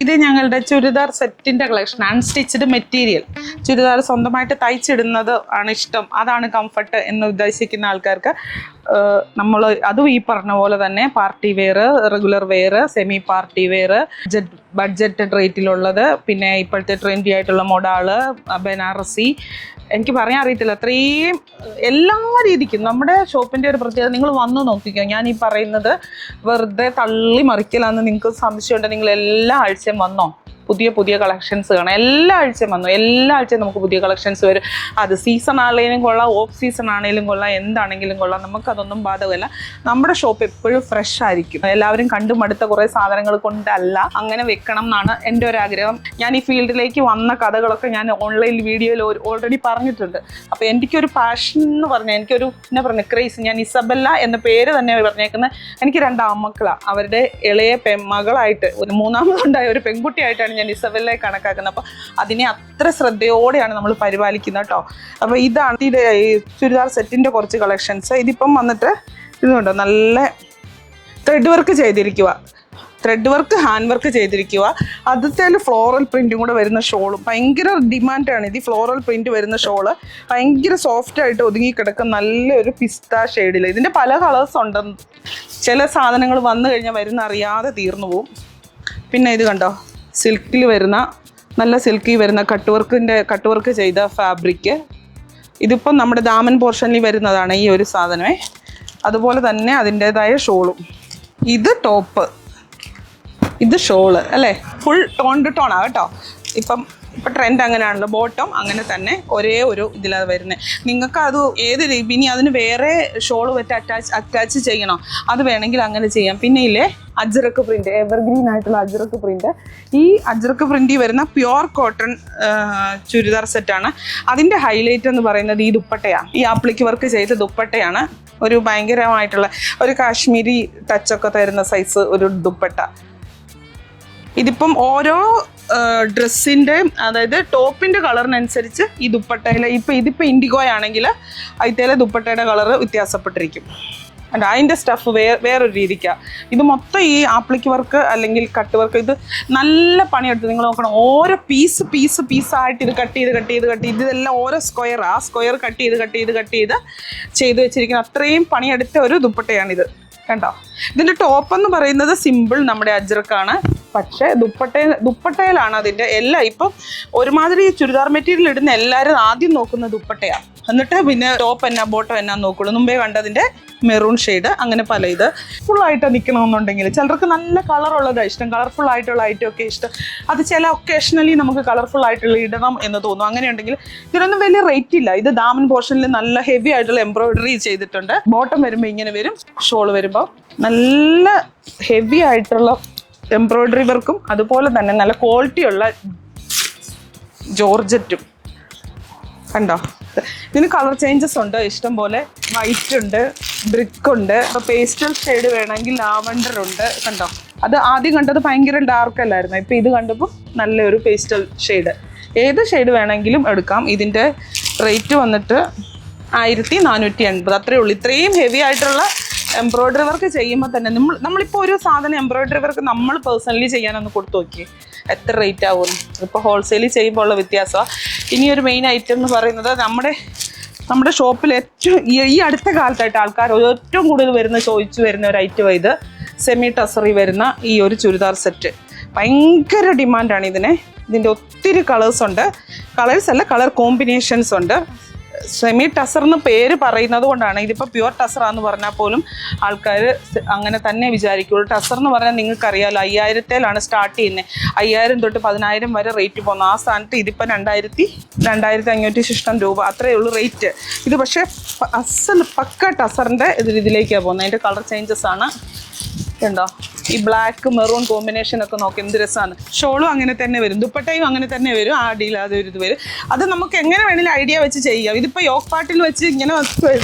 ഇത് ഞങ്ങളുടെ ചുരിദാർ സെറ്റിന്റെ കളക്ഷൻ, അൺസ്റ്റിച്ച്ഡ് മെറ്റീരിയൽ. ചുരിദാർ സ്വന്തമായിട്ട് തയ്ച്ചിടുന്നത് ആണ് ഇഷ്ടം, അതാണ് കംഫർട്ട് എന്ന് ഉദ്ദേശിക്കുന്ന ആൾക്കാർക്ക് നമ്മൾ അതും ഈ പറഞ്ഞ പോലെ തന്നെ party wear, regular wear, semi party wear, budget റേറ്റിലുള്ളത്, പിന്നെ ഇപ്പോഴത്തെ ട്രെൻഡി ആയിട്ടുള്ള മൊഡാള്, ബനാറസി, എനിക്ക് പറയാൻ അറിയത്തില്ല, അത്രയും എല്ലാ രീതിക്കും നമ്മുടെ ഷോപ്പിൻ്റെ ഒരു പ്രത്യേകത. നിങ്ങൾ വന്നു നോക്കിക്കോ, ഞാൻ ഈ പറയുന്നത് വെറുതെ തള്ളി മറിക്കലാന്ന് നിങ്ങൾക്ക് സംശയമുണ്ട്. നിങ്ങൾ എല്ലാ ആഴ്ചയും വന്നോ, പുതിയ പുതിയ കളക്ഷൻസ് കാണാം. എല്ലാ ആഴ്ചയും വന്നു, എല്ലാ ആഴ്ചയും നമുക്ക് പുതിയ കളക്ഷൻസ് വരും. അത് സീസൺ ആണെങ്കിലും കൊള്ളാം, ഓഫ് സീസൺ ആണെങ്കിലും കൊള്ളാം, എന്താണെങ്കിലും കൊള്ളാം, നമുക്കതൊന്നും ബാധകമല്ല. നമ്മുടെ ഷോപ്പ് എപ്പോഴും ഫ്രഷ് ആയിരിക്കും. എല്ലാവരും കണ്ടു മടുത്ത കുറേ സാധനങ്ങൾ കൊണ്ടല്ല, അങ്ങനെ വെക്കണം എന്നാണ് എൻ്റെ ഒരു ആഗ്രഹം. ഞാൻ ഈ ഫീൽഡിലേക്ക് വന്ന കഥകളൊക്കെ ഞാൻ ഓൺലൈൻ വീഡിയോയിൽ ഓൾറെഡി പറഞ്ഞിട്ടുണ്ട്. അപ്പോൾ എനിക്കൊരു പാഷൻ എന്ന് പറഞ്ഞാൽ, എനിക്കൊരു എന്നാ പറഞ്ഞ ക്രേസ്, ഞാൻ ഇസബല്ല എന്ന പേര് തന്നെ പറഞ്ഞേക്കുന്നത്. എനിക്ക് 2 ആൺമക്കളാണ്. അവരുടെ ഇളയ മകളായിട്ട് ഒരു മൂന്നാമതുണ്ടായ ഒരു പെൺകുട്ടിയായിട്ടാണ് ഞാൻ ഇസബെല്ലെ കണക്കാക്കുന്നത്. അപ്പോൾ അതിനെ അത്ര ശ്രദ്ധയോടെയാണ് നമ്മൾ പരിപാലിക്കുന്നത് കേട്ടോ. അപ്പോൾ ഇതാണ് ഈ ചുരിദാർ സെറ്റിൻ്റെ കുറച്ച് കളക്ഷൻസ്. ഇതിപ്പം വന്നിട്ട് ഇതുകൊണ്ടോ നല്ല ത്രെഡ് വർക്ക് ചെയ്തിരിക്കുക, ത്രെഡ് വർക്ക്, ഹാൻഡ് വർക്ക് ചെയ്തിരിക്കുക. അതിൽ ഫ്ലോറൽ പ്രിൻറ്റും കൂടെ വരുന്ന ഷോളും ഭയങ്കര ഡിമാൻഡാണ്. ഇത് ഫ്ലോറൽ പ്രിൻറ്റ് വരുന്ന ഷോള് ഭയങ്കര സോഫ്റ്റായിട്ട് ഒതുങ്ങിക്കിടക്കും, നല്ലൊരു പിസ്ത ഷെയ്ഡിൽ. ഇതിൻ്റെ പല കളേഴ്സ് ഉണ്ട്. ചില സാധനങ്ങൾ വന്നു കഴിഞ്ഞാൽ വരുന്ന അറിയാതെ തീർന്നു പോവും. പിന്നെ ഇത് കണ്ടോ, സിൽക്കിൽ വരുന്ന നല്ല സിൽക്കി വരുന്ന കട്ട് വർക്ക് ചെയ്ത ഫാബ്രിക്. ഇതിപ്പം നമ്മുടെ ദാമൻ പോർഷനിൽ വരുന്നതാണ് ഈ ഒരു സാധനമേ. അതുപോലെ തന്നെ അതിൻ്റേതായ ഷോളും. ഇത് ടോപ്പ്, ഇത് ഷോള് അല്ലേ, ഫുൾ ടോൺ ടു ടോൺ ആണ് കേട്ടോ. ഇപ്പം ട്രെൻഡ് അങ്ങനെയാണല്ലോ. ബോട്ടം അങ്ങനെ തന്നെ ഒരേ ഒരു ഇതിലാണ് വരുന്നത്. നിങ്ങൾക്ക് അത് ഏത് ഇനി അതിന് വേറെ ഷോള് വെച്ച് അറ്റാച്ച് ചെയ്യണോ, അത് വേണമെങ്കിൽ അങ്ങനെ ചെയ്യാം. പിന്നെ ഇല്ലേ അജ്രക്ക് പ്രിന്റ്, എവർഗ്രീൻ ആയിട്ടുള്ള അജ്രക്ക് പ്രിന്റ്. ഈ അജ്രക്ക് പ്രിന്റിൽ വരുന്ന പ്യുവർ കോട്ടൺ ചുരിദാർ സെറ്റാണ്. അതിൻ്റെ ഹൈലൈറ്റ് എന്ന് പറയുന്നത് ഈ ദുപ്പട്ടയാണ്. ഈ ആപ്ലിക്ക് വർക്ക് ചെയ്ത ദുപ്പട്ടയാണ്. ഒരു ഭയങ്കരമായിട്ടുള്ള ഒരു കാശ്മീരി ടച്ചൊക്കെ തരുന്ന സൈസ് ഒരു ദുപ്പട്ട. ഇതിപ്പം ഓരോ ഡ്രസ്സിൻ്റെ, അതായത് ടോപ്പിൻ്റെ കളറിനനുസരിച്ച് ഈ ദുപ്പട്ടയിലെ ഇതിപ്പോൾ ഇൻഡിഗോ ആണെങ്കിൽ അതിലെ ദുപ്പട്ടയുടെ കളറ് വ്യത്യാസപ്പെട്ടിരിക്കും. അല്ല, അതിൻ്റെ സ്റ്റഫ് വേറൊരു രീതിക്കാണ്. ഇത് മൊത്തം ഈ ആപ്ലിക്ക് വർക്ക് അല്ലെങ്കിൽ കട്ട് വർക്ക്, ഇത് നല്ല പണിയെടുത്ത് നിങ്ങൾ നോക്കണം. ഓരോ പീസായിട്ട് ഇത് കട്ട് ചെയ്ത് ഇതെല്ലാം ഓരോ സ്ക്വയർ, ആ സ്ക്വയർ കട്ട് ചെയ്ത് വെച്ചിരിക്കുന്ന അത്രയും പണിയെടുത്ത ഒരു ദുപ്പട്ടയാണിത്. കണ്ടോ, ഇതിൻ്റെ ടോപ്പ് എന്ന് പറയുന്നത് സിമ്പിൾ നമ്മുടെ അജ്രക്കാണ്. പക്ഷേ ദുപ്പട്ടയിലാണ് അതിൻ്റെ എല്ലാം. ഇപ്പം ഒരുമാതിരി ചുരിദാർ മെറ്റീരിയൽ ഇടുന്ന എല്ലാവരും ആദ്യം നോക്കുന്ന ദുപ്പട്ടയാണ്, എന്നിട്ട് പിന്നെ ടോപ്പ് എന്നാ ബോട്ടം എന്നാ നോക്കുള്ളൂ. മുമ്പേ കണ്ടതിൻ്റെ മെറൂൺ ഷെയ്ഡ്, അങ്ങനെ പല ഇത് ഫുള്ളായിട്ട് നിൽക്കണമെന്നുണ്ടെങ്കിൽ ചിലർക്ക് നല്ല കളറുള്ളതാണ് ഇഷ്ടം, കളർഫുൾ ആയിട്ടുള്ള ഐറ്റം ഒക്കെ ഇഷ്ടം. അത് ചില ഒക്കേഷണലി നമുക്ക് കളർഫുൾ ആയിട്ടുള്ള ഇടണം എന്ന് തോന്നും. അങ്ങനെയുണ്ടെങ്കിൽ ഇതിനൊന്നും വലിയ റേറ്റ് ഇല്ല. ഇത് ദാമൻ പോർഷനിൽ നല്ല ഹെവി ആയിട്ടുള്ള എംബ്രോയിഡറി ചെയ്തിട്ടുണ്ട്. ബോട്ടം വരുമ്പോൾ ഇങ്ങനെ വരും, ഷോള് വരുമ്പോൾ നല്ല ഹെവി ആയിട്ടുള്ള എംബ്രോയിഡറി വർക്കും അതുപോലെ തന്നെ നല്ല ക്വാളിറ്റിയുള്ള ജോർജറ്റും. കണ്ടോ, ഇതിന് കളർ ചേഞ്ചസ് ഉണ്ട് ഇഷ്ടം പോലെ. വൈറ്റ് ഉണ്ട്, ബ്രിക്ക് ഉണ്ട്, പേസ്റ്റൽ ഷെയ്ഡ് വേണമെങ്കിൽ ലാവൻഡർ ഉണ്ട്. കണ്ടോ, അത് ആദ്യം കണ്ടത് ഭയങ്കര ഡാർക്ക് അല്ലായിരുന്നു, ഇപ്പം ഇത് കണ്ടപ്പോൾ നല്ലൊരു പേസ്റ്റൽ ഷെയ്ഡ്. ഏത് ഷെയ്ഡ് വേണമെങ്കിലും എടുക്കാം. ഇതിൻ്റെ റേറ്റ് വന്നിട്ട് 1480, അത്രയേ ഉള്ളൂ. ഇത്രയും ഹെവി ആയിട്ടുള്ള എംബ്രോയിഡറി വർക്ക് ചെയ്യുമ്പോൾ തന്നെ നമ്മളിപ്പോൾ ഒരു സാധനം എംബ്രോയിഡറി വർക്ക് നമ്മൾ പേഴ്സണലി ചെയ്യാനൊന്ന് കൊടുത്തു നോക്കി എത്ര റേറ്റ് ആവും. ഇപ്പോൾ ഹോൾസെയിൽ ചെയ്യുമ്പോൾ ഉള്ള വ്യത്യാസമാണ്. ഇനി ഒരു മെയിൻ ഐറ്റം എന്ന് പറയുന്നത് നമ്മുടെ ഷോപ്പിൽ ഏറ്റവും ഈ അടുത്ത കാലത്തായിട്ട് ആൾക്കാർ ഏറ്റവും കൂടുതൽ ചോദിച്ചു വരുന്ന ഒരു ഐറ്റമാണ് ഇത്. സെമി ടസറി വരുന്ന ഈ ഒരു ചുരിദാർ സെറ്റ് ഭയങ്കര ഡിമാൻഡാണ് ഇതിന്. ഇതിൻ്റെ ഒത്തിരി കളേഴ്സ് ഉണ്ട്, കളർ കോമ്പിനേഷൻസ് ഉണ്ട്. സെമി ടസർ എന്ന് പേര് പറയുന്നത് കൊണ്ടാണ്. ഇതിപ്പോൾ പ്യുവർ ടസറാന്ന് പറഞ്ഞാൽ പോലും ആൾക്കാർ അങ്ങനെ തന്നെ വിചാരിക്കുള്ളൂ. ടസർ എന്ന് പറഞ്ഞാൽ നിങ്ങൾക്കറിയാമല്ലോ, 5000-ലാണ് സ്റ്റാർട്ട് ചെയ്യുന്നത്. 5000 തൊട്ട് 10000 വരെ റേറ്റ് പോകുന്നു. ആ സ്ഥാനത്ത് ഇതിപ്പോൾ 2500 ശിഷ്ടം രൂപ അത്രയേ ഉള്ളൂ റേറ്റ്. ഇത് പക്ഷേ അസൽ പക്ക ടസറിൻ്റെ ഇതിലേക്കാണ് പോകുന്നത്. അതിൻ്റെ കളർ ചേഞ്ചസ് ആണ്. ഉണ്ടോ, ഈ ബ്ലാക്ക് മെറൂൺ കോമ്പിനേഷൻ ഒക്കെ നോക്കി എന്ത് രസമാണ്. ഷോളും അങ്ങനെ തന്നെ വരും, ദുപ്പട്ടയും അങ്ങനെ തന്നെ വരും. ആ അടിയിൽ അതൊരു ഇത് വരും. അത് നമുക്ക് എങ്ങനെ വേണമെങ്കിലും ഐഡിയ വെച്ച് ചെയ്യാം. ഇതിപ്പോൾ യോക്ക് പാർട്ടിൽ വെച്ച് ഇങ്ങനെ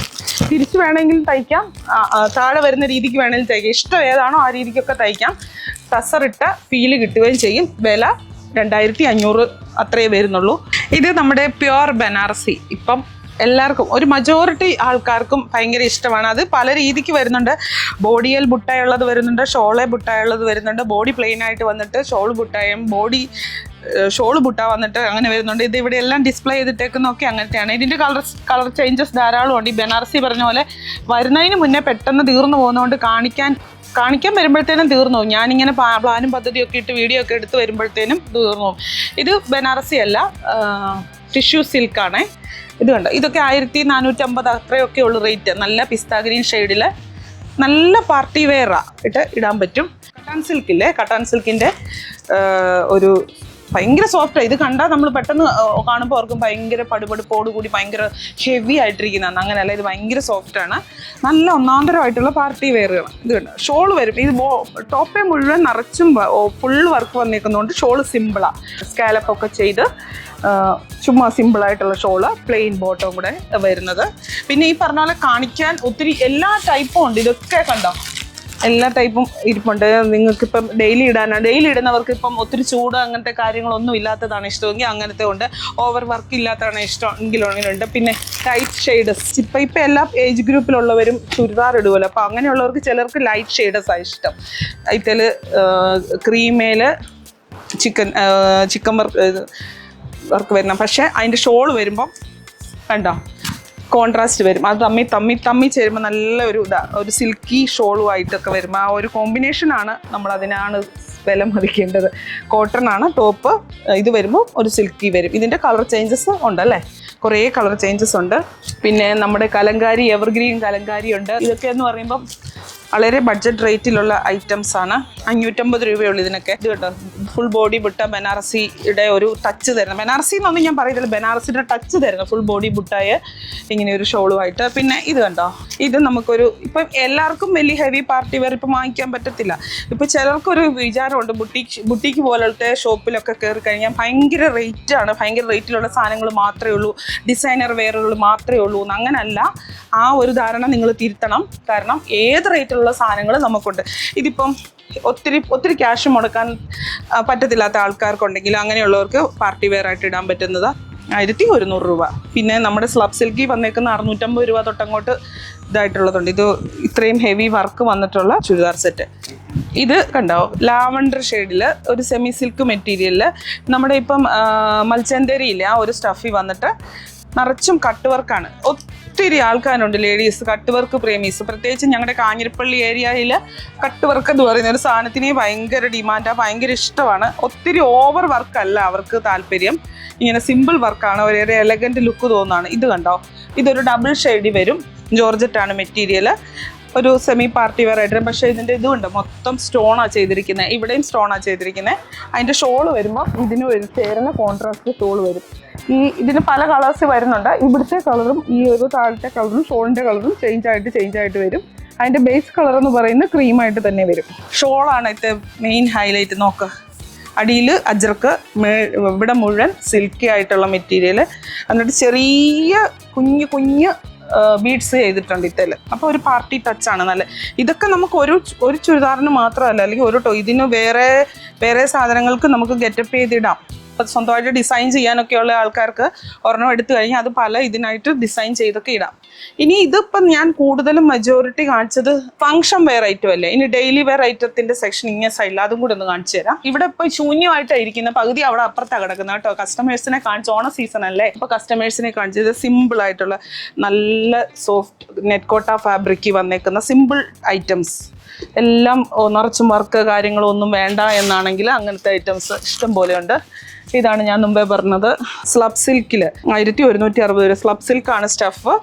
തിരിച്ച് വേണമെങ്കിലും തയ്ക്കാം, താഴെ വരുന്ന രീതിക്ക് വേണമെങ്കിലും തയ്ക്കാം. ഇഷ്ടം ഏതാണോ ആ രീതിക്കൊക്കെ തയ്ക്കാം. ടസറിട്ട ഫീല് കിട്ടുകയും ചെയ്യും. വില 2500 അത്രയേ വരുന്നുള്ളൂ. ഇത് നമ്മുടെ പ്യുവർ ബനാറസി. ഇപ്പം എല്ലാവർക്കും ഒരു മജോറിറ്റി ആൾക്കാർക്കും ഭയങ്കര ഇഷ്ടമാണ്. അത് പല രീതിക്ക് വരുന്നുണ്ട്. ബോഡിയിൽ ബുട്ടായുള്ളത് വരുന്നുണ്ട്, ഷോളെ ബുട്ടായുള്ളത് വരുന്നുണ്ട്, ബോഡി പ്ലെയിൻ ആയിട്ട് വന്നിട്ട് ഷോൾ ബുട്ടായും ഷോള് ബുട്ട വന്നിട്ട് അങ്ങനെ വരുന്നുണ്ട്. ഇത് ഇവിടെ എല്ലാം ഡിസ്പ്ലേ ചെയ്തിട്ടേക്കുന്നൊക്കെ അങ്ങനത്തെയാണ്. ഇതിൻ്റെ കളർ ചേഞ്ചസ് ധാരാളം ഉണ്ട്. ഈ ബനാറസി പറഞ്ഞ പോലെ വരുന്നതിന് മുന്നേ പെട്ടെന്ന് തീർന്നു പോകുന്നതുകൊണ്ട് കാണിക്കാൻ വരുമ്പോഴത്തേനും തീർന്നു പോകും. ഞാനിങ്ങനെ പ്ലാനും പദ്ധതിയൊക്കെ ഇട്ട് വീഡിയോ ഒക്കെ എടുത്ത് വരുമ്പോഴത്തേനും തീർന്നു പോകും. ഇത് ബനാറസി അല്ല, ടിഷ്യൂ സിൽക്കാണ്. ഇത് കണ്ടോ, ഇതൊക്കെ 1450 അത്രയൊക്കെ ഉള്ളു റേറ്റ്. നല്ല പിസ്ത ഗ്രീൻ ഷെയ്ഡിൽ നല്ല പാർട്ടി വെയറാ ഇടാൻ പറ്റും. കട്ടാൻ സിൽക്കില്ലേ, കട്ടാൻ സിൽക്കിൻ്റെ ഒരു ഭയങ്കര സോഫ്റ്റാണ്. ഇത് കണ്ടാൽ നമ്മൾ പെട്ടെന്ന് കാണുമ്പോൾ ഓർക്കും ഭയങ്കര പടുപടുപ്പോട് കൂടി ഭയങ്കര ഹെവി ആയിട്ടിരിക്കുന്നതാണ്. അങ്ങനെയല്ല, ഇത് ഭയങ്കര സോഫ്റ്റാണ്. നല്ല ഒന്നാന്തരമായിട്ടുള്ള പാർട്ടി വെയറുകൾ. ഇത് കണ്ടോ, ഷോൾ വരും. ഇത് ടോപ്പേ മുഴുവൻ നിറച്ചും ഫുൾ വർക്ക് വന്നിരിക്കുന്നതുകൊണ്ട് ഷോള് സിമ്പിളാണ്. സ്കാലപ്പൊക്കെ ചെയ്ത് ചുമ്മാ സിമ്പിളായിട്ടുള്ള ഷോള്, പ്ലെയിൻ ബോട്ടം കൂടെ വരുന്നത്. പിന്നെ ഈ പറഞ്ഞ പോലെ കാണിക്കാൻ ഒത്തിരി എല്ലാ ടൈപ്പും ഉണ്ട്. ഇതൊക്കെ കണ്ടോ, എല്ലാ ടൈപ്പും ഇരിപ്പുണ്ട്. നിങ്ങൾക്കിപ്പം ഡെയിലി ഇടുന്നവർക്ക് ഇപ്പം ഒത്തിരി ചൂട് അങ്ങനത്തെ കാര്യങ്ങളൊന്നും ഇല്ലാത്തതാണ് ഇഷ്ടമെങ്കിൽ അങ്ങനത്തെ ഉണ്ട്. ഓവർ വർക്ക് ഇല്ലാത്തതാണ് ഇഷ്ടമെങ്കിൽ അങ്ങനെയുണ്ട്. പിന്നെ ലൈറ്റ് ഷെയ്ഡ്സ്, ഇപ്പം എല്ലാ ഏജ് ഗ്രൂപ്പിലുള്ളവരും ചുരിദാർ ഇടുമല്ലോ, അപ്പോൾ അങ്ങനെയുള്ളവർക്ക് ചിലർക്ക് ലൈറ്റ് ഷെയ്ഡ്സാണ് ഇഷ്ടം. ഇതിൽ ക്രീമേല് ചിക്കൻ വർക്ക് വരണം. പക്ഷേ അതിൻ്റെ ഷോൾ വരുമ്പം കണ്ടോ കോൺട്രാസ്റ്റ് വരും. അത് തമ്മി ചേരുമ്പോൾ നല്ല ഒരു സിൽക്കി ഷോളുമായിട്ടൊക്കെ വരുമ്പോൾ ആ ഒരു കോമ്പിനേഷനാണ് നമ്മളതിനാണ് വില മതിക്കേണ്ടത്. കോട്ടൺ ആണ് ടോപ്പ്, ഇത് വരുമ്പോൾ ഒരു സിൽക്കി വരും. ഇതിൻ്റെ കളർ ചേഞ്ചസ് ഉണ്ടല്ലേ, കുറേ കളർ ചേഞ്ചസ് ഉണ്ട്. പിന്നെ നമ്മുടെ കലങ്കാരി, എവർഗ്രീൻ കലങ്കാരി ഉണ്ട്. ഇതൊക്കെ എന്ന് പറയുമ്പം വളരെ ബഡ്ജറ്റ് റേറ്റിലുള്ള ഐറ്റംസ് ആണ്. 550 രൂപയുള്ളൂ ഇതിനൊക്കെ. ഇത് കേട്ടോ, ഫുൾ ബോഡി ബുട്ട ബനാറസിയുടെ ഒരു ടച്ച് തരുന്നത്. ബനാറസി എന്നൊന്നും ഞാൻ പറയത്തില്ല, ബനാറസിയുടെ ടച്ച് തരുന്നത് ഫുൾ ബോഡി ബുട്ടായ ഇങ്ങനെ ഒരു ഷോളുമായിട്ട്. പിന്നെ ഇത് കണ്ടോ, ഇത് നമുക്കൊരു ഇപ്പം എല്ലാവർക്കും വലിയ ഹെവി പാർട്ടി വെയർ ഇപ്പം വാങ്ങിക്കാൻ പറ്റത്തില്ല. ഇപ്പം ചിലർക്കൊരു വിചാരമുണ്ട് ബുട്ടീക്ക് പോലത്തെ ഷോപ്പിലൊക്കെ കയറി കഴിഞ്ഞാൽ ഭയങ്കര റേറ്റാണ്, ഭയങ്കര റേറ്റിലുള്ള സാധനങ്ങൾ മാത്രമേ ഉള്ളൂ, ഡിസൈനർ വെയറുകൾ മാത്രമേ ഉള്ളൂ എന്ന്. അങ്ങനല്ല, ആ ഒരു ധാരണ നിങ്ങൾ തിരുത്തണം. കാരണം ഏത് റേറ്റിലുള്ള സാധനങ്ങൾ നമുക്കുണ്ട്. ഇതിപ്പം ഒത്തിരി ക്യാഷ് മുടക്കാൻ പറ്റത്തില്ലാത്ത ആൾക്കാർക്കുണ്ടെങ്കിൽ അങ്ങനെയുള്ളവർക്ക് പാർട്ടി വെയർ ആയിട്ട് ഇടാൻ പറ്റുന്നത് 1100 രൂപ. പിന്നെ നമ്മുടെ സ്ലബ് സിൽക്കി വന്നേക്കുന്ന 650 രൂപ തൊട്ടങ്ങോട്ട് ഇതായിട്ടുള്ളതുണ്ട്. ഇത് ഇത്രയും ഹെവി വർക്ക് വന്നിട്ടുള്ള ചുരിദാർ സെറ്റ്. ഇത് കണ്ടോ, ലാവണ്ടർ ഷെയ്ഡിൽ ഒരു സെമി സിൽക്ക് മെറ്റീരിയലിൽ നമ്മുടെ ഇപ്പം മൽച്ചന്തേരിയില്ലേ, ആ ഒരു സ്റ്റഫി വന്നിട്ട് നിറച്ചും കട്ട് വർക്കാണ്. ഒത്തിരി ആൾക്കാരുണ്ട് ലേഡീസ് കട്ട് വർക്ക് പ്രേമീസ്. പ്രത്യേകിച്ച് ഞങ്ങളുടെ കാഞ്ഞിരപ്പള്ളി ഏരിയയിൽ കട്ട് വർക്ക് എന്ന് പറയുന്ന ഒരു സാധനത്തിന് ഭയങ്കര ഡിമാൻഡാണ്, ഭയങ്കര ഇഷ്ടമാണ്. ഒത്തിരി ഓവർ വർക്കല്ല അവർക്ക് താല്പര്യം, ഇങ്ങനെ സിമ്പിൾ വർക്കാണ്, ഒരു എലഗൻറ്റ് ലുക്ക് തോന്നുന്നതാണ്. ഇത് കണ്ടോ, ഇതൊരു ഡബിൾ ഷെയ്ഡി വരും, ജോർജറ്റാണ് മെറ്റീരിയൽ, ഒരു സെമി പാർട്ടി വെയർ ആയിട്ട്. പക്ഷേ ഇതിൻ്റെ ഇതുണ്ട്, മൊത്തം സ്റ്റോണാണ് ചെയ്തിരിക്കുന്നത്, ഇവിടെയും സ്റ്റോണാണ് ചെയ്തിരിക്കുന്നത്. അതിൻ്റെ ഷോള് വരുമ്പോൾ ഇതിന് ചേരുന്ന കോൺട്രാസ്റ്റ് ഷോള് വരും. ഇതിന് പല കളേഴ്സ് വരുന്നുണ്ട്. ഇവിടുത്തെ കളറും ഈ ഒരു താഴത്തെ കളറും ഷോളിൻ്റെ കളറും ചേഞ്ച് ആയിട്ട് വരും. അതിൻ്റെ ബേസ് കളർ എന്ന് പറയുന്നത് ക്രീമായിട്ട് തന്നെ വരും. ഷോളാണ് ഇത് മെയിൻ ഹൈലൈറ്റ്. നോക്ക്, അടിയിൽ അജ്രക്ക്, ഇവിടെ മുഴുവൻ സിൽക്കി ആയിട്ടുള്ള മെറ്റീരിയൽ, എന്നിട്ട് ചെറിയ കുഞ്ഞ് ബീഡ്സ് ചെയ്തിട്ടുണ്ട് ഇതിൽ. അപ്പോൾ ഒരു പാർട്ടി ടച്ചാണ് നല്ല. ഇതൊക്കെ നമുക്ക് ഒരു ചുരിദാറിന് മാത്രമല്ല, അല്ലെങ്കിൽ ഇതിന് വേറെ സാധനങ്ങൾക്ക് നമുക്ക് ഗെറ്റപ്പ് ചെയ്തിടാം. അപ്പോൾ സ്വന്തമായിട്ട് ഡിസൈൻ ചെയ്യാനൊക്കെയുള്ള ആൾക്കാർക്ക് ഒരെണ്ണം എടുത്തു കഴിഞ്ഞാൽ അത് പല ഇതിനായിട്ട് ഡിസൈൻ ചെയ്തൊക്കെ ഇടാം. ഇനി ഇതിപ്പം ഞാൻ കൂടുതലും മജോറിറ്റി കാണിച്ചത് ഫംഗ്ഷൻ വെയർ ഐറ്റം അല്ലേ. ഇനി ഡെയിലി വെയർ ഐറ്റത്തിൻ്റെ സെക്ഷൻ ഇങ്ങനെ സൈഡിൽ അതും കൂടെ ഒന്ന് കാണിച്ചു തരാം. ഇവിടെ ഇപ്പോൾ ശൂന്യമായിട്ടായിരിക്കുന്ന പകുതി അവിടെ അപ്പുറത്താണ് കിടക്കുന്നത് കേട്ടോ. കസ്റ്റമേഴ്സിനെ കാണിച്ചു, ഓണ സീസൺ അല്ലേ, ഇപ്പോൾ കസ്റ്റമേഴ്സിനെ കാണിച്ചത് സിമ്പിൾ ആയിട്ടുള്ള നല്ല സോഫ്റ്റ് നെറ്റ് കോട്ട ഫാബ്രിക് വന്നേക്കുന്ന സിമ്പിൾ ഐറ്റംസ് എല്ലാം. നിറച്ചും വർക്ക് കാര്യങ്ങളൊന്നും വേണ്ട എന്നാണെങ്കിൽ അങ്ങനത്തെ ഐറ്റംസ് ഇഷ്ടം പോലെയുണ്ട്. ഇതാണ് ഞാൻ മുമ്പേ പറഞ്ഞത്, സ്ലബ് സിൽക്കിൽ 1160 രൂപ സ്ലബ് സിൽക്കാണ് സ്റ്റഫ്.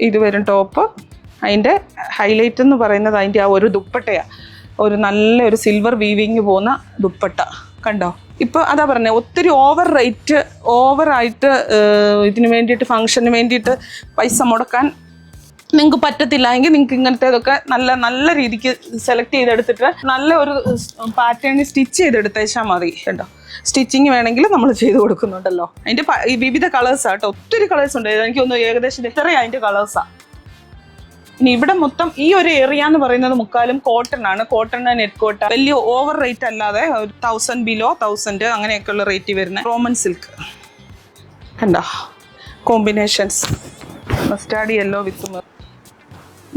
ഇത് വരും ടോപ്പ്. അതിൻ്റെ ഹൈലൈറ്റ് എന്ന് പറയുന്നത് അതിൻ്റെ ആ ഒരു ദുപ്പട്ടയാണ്, ഒരു നല്ലൊരു സിൽവർ വീവിങ് പോകുന്ന ദുപ്പട്ട കണ്ടോ. ഇപ്പോൾ അതാ പറഞ്ഞത്, ഒത്തിരി ഓവറായിട്ട് ഇതിന് വേണ്ടിയിട്ട് ഫംഗ്ഷന് വേണ്ടിയിട്ട് പൈസ മുടക്കാൻ നിങ്ങൾക്ക് പറ്റത്തില്ല എങ്കിൽ നിങ്ങൾക്ക് ഇങ്ങനത്തേതൊക്കെ നല്ല രീതിക്ക് സെലക്ട് ചെയ്തെടുത്തിട്ട് നല്ല ഒരു പാറ്റേണിൽ സ്റ്റിച്ച് ചെയ്തെടുത്തേച്ചാൽ മതി കേട്ടോ. സ്റ്റിച്ചിങ് വേണമെങ്കിൽ നമ്മൾ ചെയ്ത് കൊടുക്കുന്നുണ്ടല്ലോ. അതിൻ്റെ വിവിധ കളേഴ്സാണ് കേട്ടോ, ഒത്തിരി കളേഴ്സ് ഉണ്ട്. എനിക്കൊന്ന് ഏകദേശം ഇത്രയും അതിൻ്റെ കളേഴ്സാണ്. ഇനി ഇവിടെ മൊത്തം ഈ ഒരു ഏരിയ എന്ന് പറയുന്നത് മുക്കാലും കോട്ടൺ ആണ്. കോട്ടൺ നെറ്റ് കോട്ട, വലിയ ഓവർ റേറ്റ് അല്ലാതെ 1000 ബിലോ 1000 അങ്ങനെയൊക്കെയുള്ള റേറ്റ് വരുന്ന റോമൻ സിൽക്ക് കണ്ടോ. കോമ്പിനേഷൻസ് മസ്റ്റാർഡ് യെല്ലോ വിത്ത്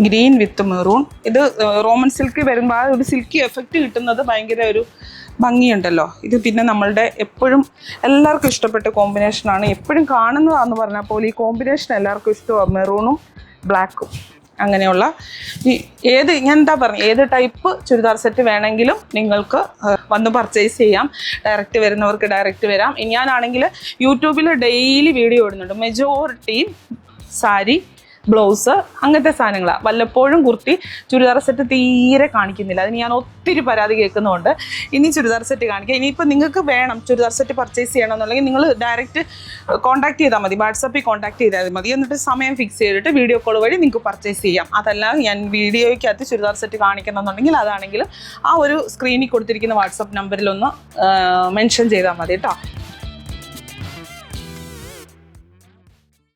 ഗ്രീൻ വിത്ത് മെറൂൺ. ഇത് റോമൻ സിൽക്ക് വരുമ്പോൾ ആ ഒരു സിൽക്കി എഫക്റ്റ് കിട്ടുന്നത് ഭയങ്കര ഒരു ഭംഗിയുണ്ടല്ലോ. ഇത് പിന്നെ നമ്മളുടെ എപ്പോഴും എല്ലാവർക്കും ഇഷ്ടപ്പെട്ട കോമ്പിനേഷനാണ്, എപ്പോഴും കാണുന്നതാണെന്ന് പറഞ്ഞാൽ പോലും ഈ കോമ്പിനേഷൻ എല്ലാവർക്കും ഇഷ്ടമാണ്, മെറൂണും ബ്ലാക്കും. അങ്ങനെയുള്ള ഞാൻ എന്താ പറയുക, ഏത് ടൈപ്പ് ചുരിദാർ സെറ്റ് വേണമെങ്കിലും നിങ്ങൾക്ക് വന്ന് പർച്ചേസ് ചെയ്യാം. ഡയറക്റ്റ് വരുന്നവർക്ക് ഡയറക്റ്റ് വരാം. ഞാനാണെങ്കിൽ യൂട്യൂബിൽ ഡെയിലി വീഡിയോ ഇടുന്നുണ്ട്. മെജോറിറ്റിയും സാരി, ബ്ലൗസ്, അങ്ങനത്തെ സാധനങ്ങളാണ്. വല്ലപ്പോഴും കുർത്തി, ചുരിദാർ സെറ്റ് തീരെ കാണിക്കുന്നില്ല. അതിന് ഞാൻ ഒത്തിരി പരാതി കേൾക്കുന്നുണ്ട്. ഇനി ചുരിദാർ സെറ്റ് കാണിക്കുക. ഇനിയിപ്പോൾ നിങ്ങൾക്ക് വേണം ചുരിദാർ സെറ്റ് പർച്ചേസ് ചെയ്യണമെന്നുണ്ടെങ്കിൽ നിങ്ങൾ ഡയറക്റ്റ് കോൺടാക്ട് ചെയ്താൽ മതി, വാട്സാപ്പിൽ കോൺടാക്ട് ചെയ്താൽ മതി. എന്നിട്ട് സമയം ഫിക്സ് ചെയ്തിട്ട് വീഡിയോ കോൾ വഴി നിങ്ങൾക്ക് പർച്ചേസ് ചെയ്യാം. അതല്ല ഞാൻ വീഡിയോയ്ക്കകത്ത് ചുരിദാർ സെറ്റ് കാണിക്കണമെന്നുണ്ടെങ്കിൽ അതാണെങ്കിൽ ആ ഒരു സ്ക്രീനിൽ കൊടുത്തിരിക്കുന്ന വാട്സാപ്പ് നമ്പറിലൊന്ന് മെൻഷൻ ചെയ്താൽ മതി കേട്ടോ.